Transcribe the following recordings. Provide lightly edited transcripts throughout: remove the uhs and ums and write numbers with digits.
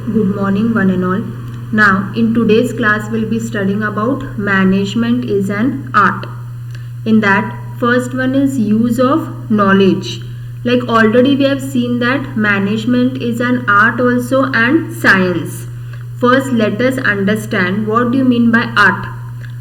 Good morning one and all. Now in today's class we'll be studying about management is an art. In that first one is use of knowledge. Like already we have seen that management is an art also and science. First let us understand what do you mean by art.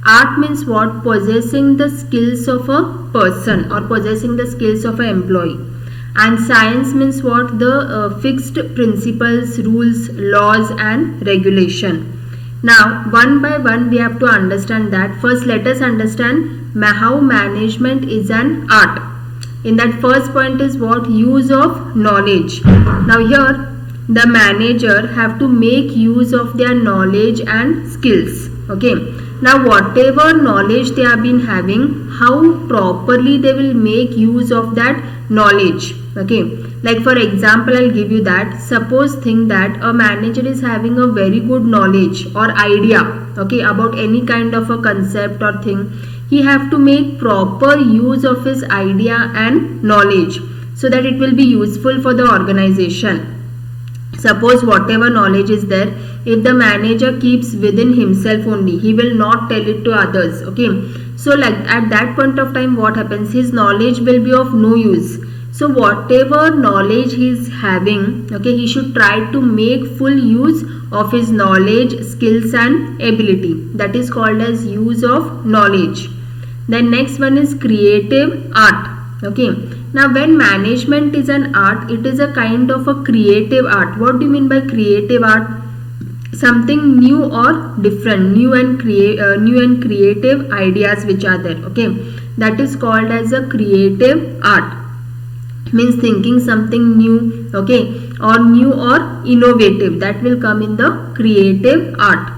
Art means what? Possessing the skills of a person or possessing the skills of an employee. And science means what? The fixed principles, rules, laws and regulation. Now one by one we have to understand that. First let us understand how management is an art. In that first point is what? Use of knowledge. Now here the manager have to make use of their knowledge and skills. Okay. Now whatever knowledge they have been having, how properly they will make use of that knowledge. Okay, like for example I'll give you that. Suppose think that a manager is having a very good knowledge or idea, okay, about any kind of a concept or thing. He have to make proper use of his idea and knowledge so that it will be useful for the organization. Suppose whatever knowledge is there, if the manager keeps within himself only, he will not tell it to others. Okay, so like at that point of time what happens, his knowledge will be of no use. So whatever knowledge he is having, okay, he should try to make full use of his knowledge, skills and ability. That is called as use of knowledge. Then next one is creative art. Okay, now when management is an art, it is a kind of a creative art. What do you mean by creative art? Something new or different, new and creative ideas which are there. Okay, that is called as a creative art. Means thinking something new, okay, or new or innovative, that will come in the creative art.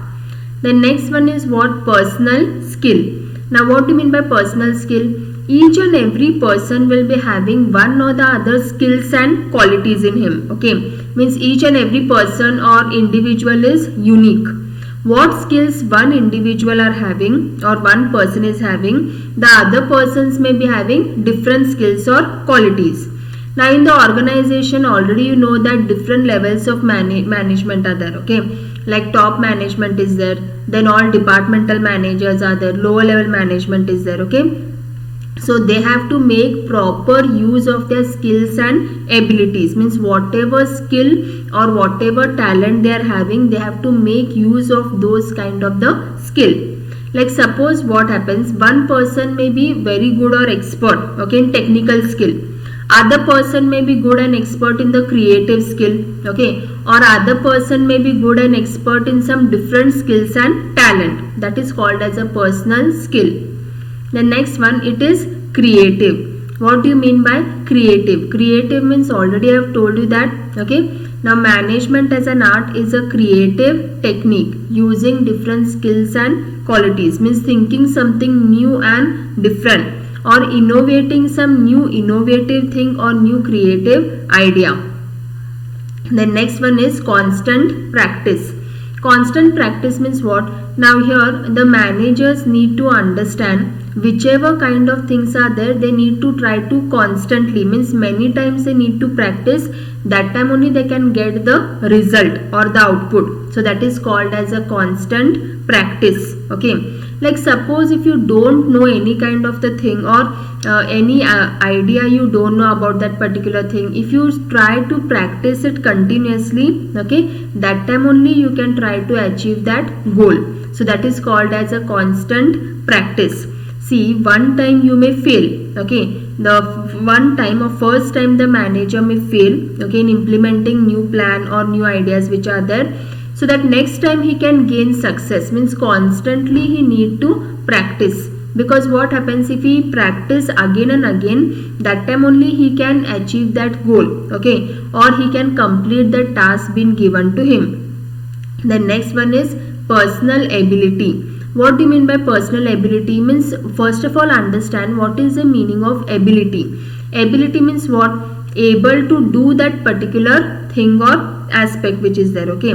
The next one is what? Personal skill. Now what do you mean by personal skill? Each and every person will be having one or the other skills and qualities in him. Okay, means each and every person or individual is unique. What skills one individual are having or one person is having, the other persons may be having different skills or qualities. Now in the organization already you know that different levels of management are there. Okay, like top management is there, then all departmental managers are there, lower level management is there. Okay, so they have to make proper use of their skills and abilities. Means whatever skill or whatever talent they are having, they have to make use of those kind of the skill. Like suppose what happens, one person may be very good or expert, okay, in technical skill. Other person may be good and expert in the creative skill, okay, or other person may be good and expert in some different skills and talent. That is called as a personal skill. The next one, it is creative. What do you mean by creative? Creative means already I have told you that. Okay, now management as an art is a creative technique using different skills and qualities. Means thinking something new and different, or innovating some new innovative thing or new creative idea. The next one is constant practice. Constant practice means what? Now here the managers need to understand whichever kind of things are there, they need to try to constantly, means many times they need to practice. That time only they can get the result or the output. So that is called as a constant practice. Okay, like suppose if you don't know any kind of the thing or any idea you don't know about that particular thing, if you try to practice it continuously, okay, that time only you can try to achieve that goal. So that is called as a constant practice. See, one time you may fail, okay, the one time or first time the manager may fail, okay, in implementing new plan or new ideas which are there, so that next time he can gain success. Means constantly he need to practice, because what happens, if he practice again and again, that time only he can achieve that goal, okay, or he can complete the task being given to him. The next one is personal ability. What do you mean by personal ability? Means first of all understand what is the meaning of ability. Ability means what? Able to do that particular thing or aspect which is there. Okay,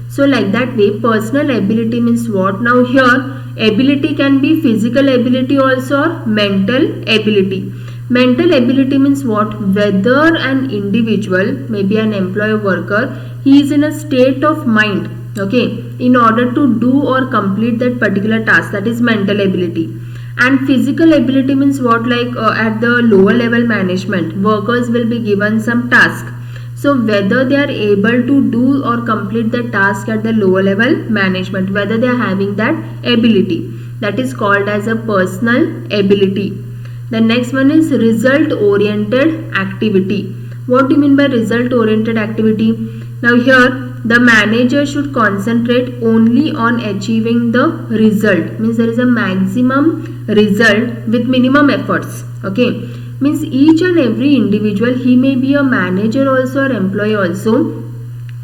so like that way personal ability means what? Now here ability can be physical ability also or mental ability. Mental ability means what? Whether an individual, maybe an employee or worker, he is in a state of mind, okay, in order to do or complete that particular task. That is mental ability. And physical ability means what, like at the lower level management, workers will be given some task. So whether they are able to do or complete the task at the lower level management, whether they are having that ability, that is called as a personal ability. The next one is result oriented activity. What do you mean by result oriented activity? Now here the manager should concentrate only on achieving the result, means there is a maximum result with minimum efforts, okay. Means each and every individual, he may be a manager also or employee also,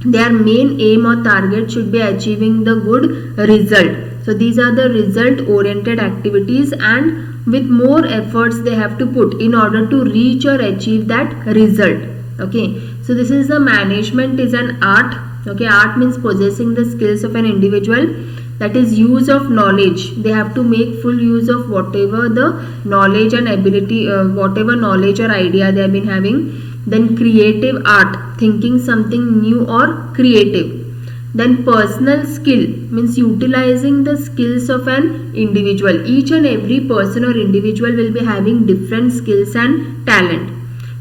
their main aim or target should be achieving the good result. So these are the result oriented activities, and with more efforts they have to put in order to reach or achieve that result, okay. So this is the management is an art, okay. Art means possessing the skills of an individual, that is use of knowledge. They have to make full use of whatever the knowledge and ability, whatever knowledge or idea they have been having. Then creative art, thinking something new or creative. Then personal skill means utilizing the skills of an individual. Each and every person or individual will be having different skills and talent.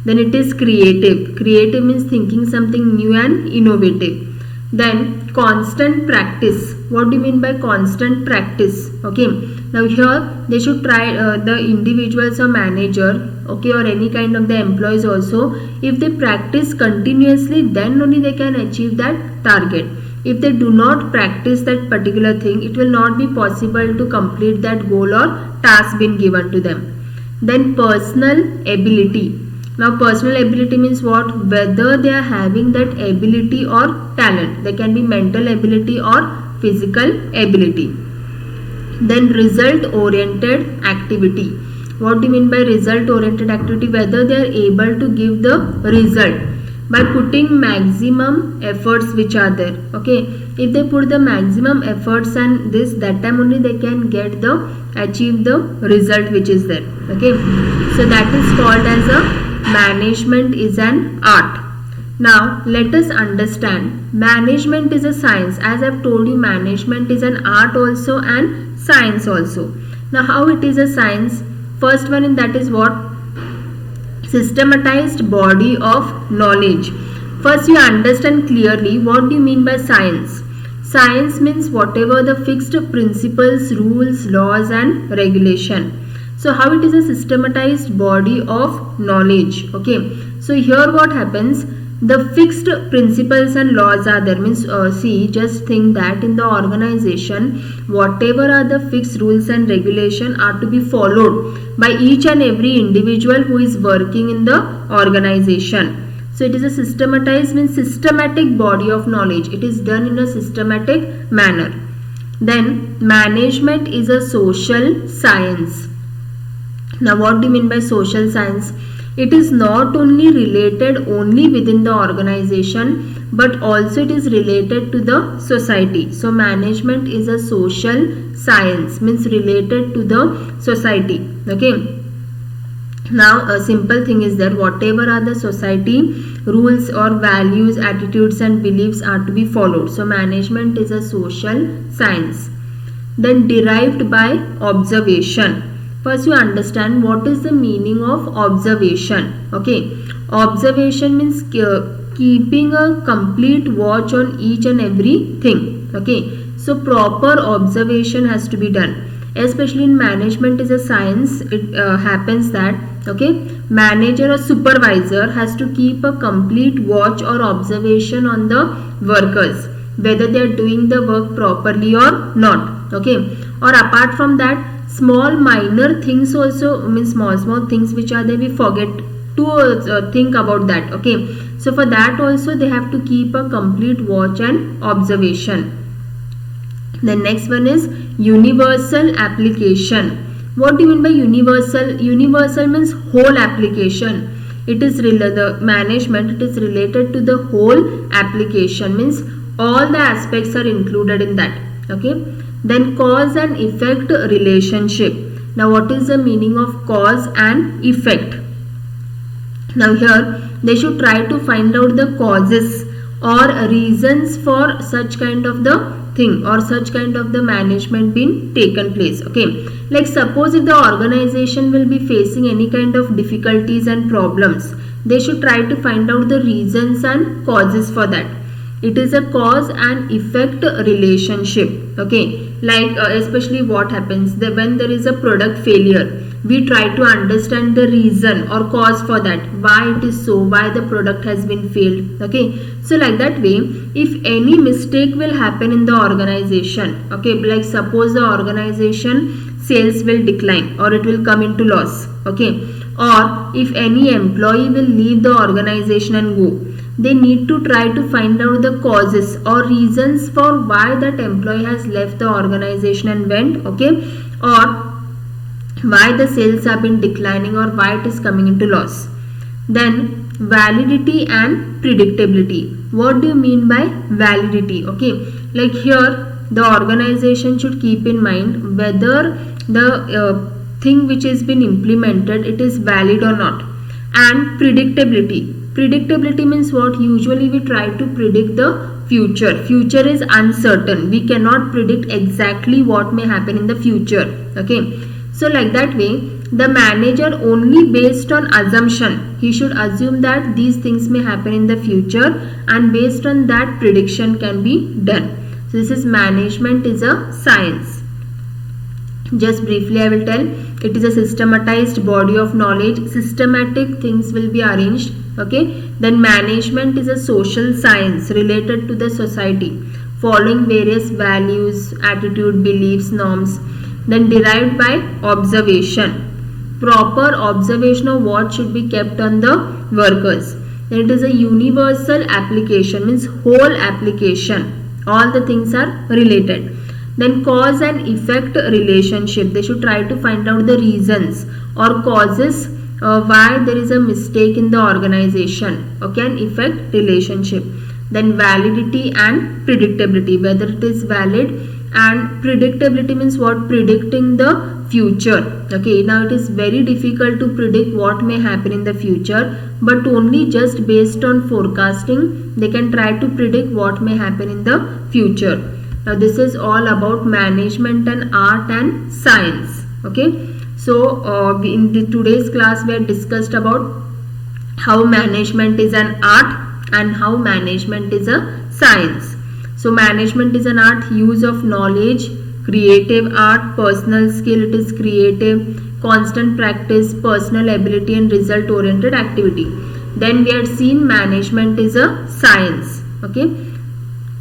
Then it is creative. Creative means thinking something new and innovative. Then constant practice. What do you mean by constant practice? Okay. Now here they should try the individuals or manager, okay, or any kind of the employees also. If they practice continuously, then only they can achieve that target. If they do not practice that particular thing, it will not be possible to complete that goal or task been given to them. Then personal ability. Now personal ability means what? Whether they are having that ability or talent. They can be mental ability or physical ability. Then result oriented activity. What do you mean by result oriented activity? Whether they are able to give the result by putting maximum efforts which are there, okay. If they put the maximum efforts and this, that time only they can get the achieve the result which is there, okay. So that is called as a management is an art. Now let us understand, management is a science. As I have told you, management is an art also and science also. Now how it is a science? First one in that is what? Systematized body of knowledge. First you understand clearly what do you mean by science. Science means whatever the fixed principles, rules, laws and regulation. So how it is a systematized body of knowledge, okay. So here what happens, the fixed principles and laws are there, means see, just think that in the organization whatever are the fixed rules and regulation are to be followed by each and every individual who is working in the organization. So it is a systematized means systematic body of knowledge. It is done in a systematic manner. Then management is a social science. Now what do you mean by social science? It is not only related only within the organization, but also it is related to the society. So management is a social science, means related to the society, okay. Now a simple thing is that whatever are the society rules or values, attitudes and beliefs are to be followed. So management is a social science. Then derived by observation. First you understand what is the meaning of observation, okay. Observation means keeping a complete watch on each and every thing, okay. So proper observation has to be done. Especially in management is a science, it happens that, okay, manager or supervisor has to keep a complete watch or observation on the workers, whether they are doing the work properly or not, okay. Or apart from that, small minor things also, means small things which are there, we forget to think about that, okay. So for that also they have to keep a complete watch and observation. The next one is universal application. What do you mean by universal? Universal means whole application. It is the management, it is related to the whole application, means all the aspects are included in that, okay. Then cause and effect relationship. Now what is the meaning of cause and effect? Now here they should try to find out the causes or reasons for such kind of the thing or such kind of the management being taken place. Okay, like suppose if the organization will be facing any kind of difficulties and problems, they should try to find out the reasons and causes for that. It is a cause and effect relationship. Okay, like especially what happens when there is a product failure, we try to understand the reason or cause for that, why it is so, why the product has been failed. Okay, so like that way, if any mistake will happen in the organization, okay, like suppose the organization sales will decline or it will come into loss. Okay, or if any employee will leave the organization and go, they need to try to find out the causes or reasons for why that employee has left the organization and went. Okay, or why the sales have been declining or why it is coming into loss. Then validity and predictability. What do you mean by validity? Okay, like here the organization should keep in mind whether the thing which has been implemented, it is valid or not. And predictability. Predictability means what? Usually we try to predict the future. Future is uncertain. We cannot predict exactly what may happen in the future. Okay, so like that way, the manager only based on assumption, he should assume that these things may happen in the future, and based on that prediction can be done. So this is management is a science. Just briefly I will tell, it is a systematized body of knowledge. Systematic things will be arranged. Okay, then management is a social science related to the society, following various values, attitude, beliefs, norms, then derived by observation, proper observation of what should be kept on the workers. Then it is a universal application, means whole application, all the things are related. Then cause and effect relationship, they should try to find out the reasons or causes why there is a mistake in the organization. Okay, and effect relationship. Then validity and predictability, whether it is valid, and predictability means what? Predicting the future. Okay, now it is very difficult to predict what may happen in the future, but only just based on forecasting they can try to predict what may happen in the future. Now this is all about management and art and science. Okay, so in today's class we have discussed about how management is an art and how management is a science. So management is an art, use of knowledge, creative art, personal skill, it is creative, constant practice, personal ability and result oriented activity. Then we had seen management is a science. Okay,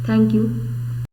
thank you.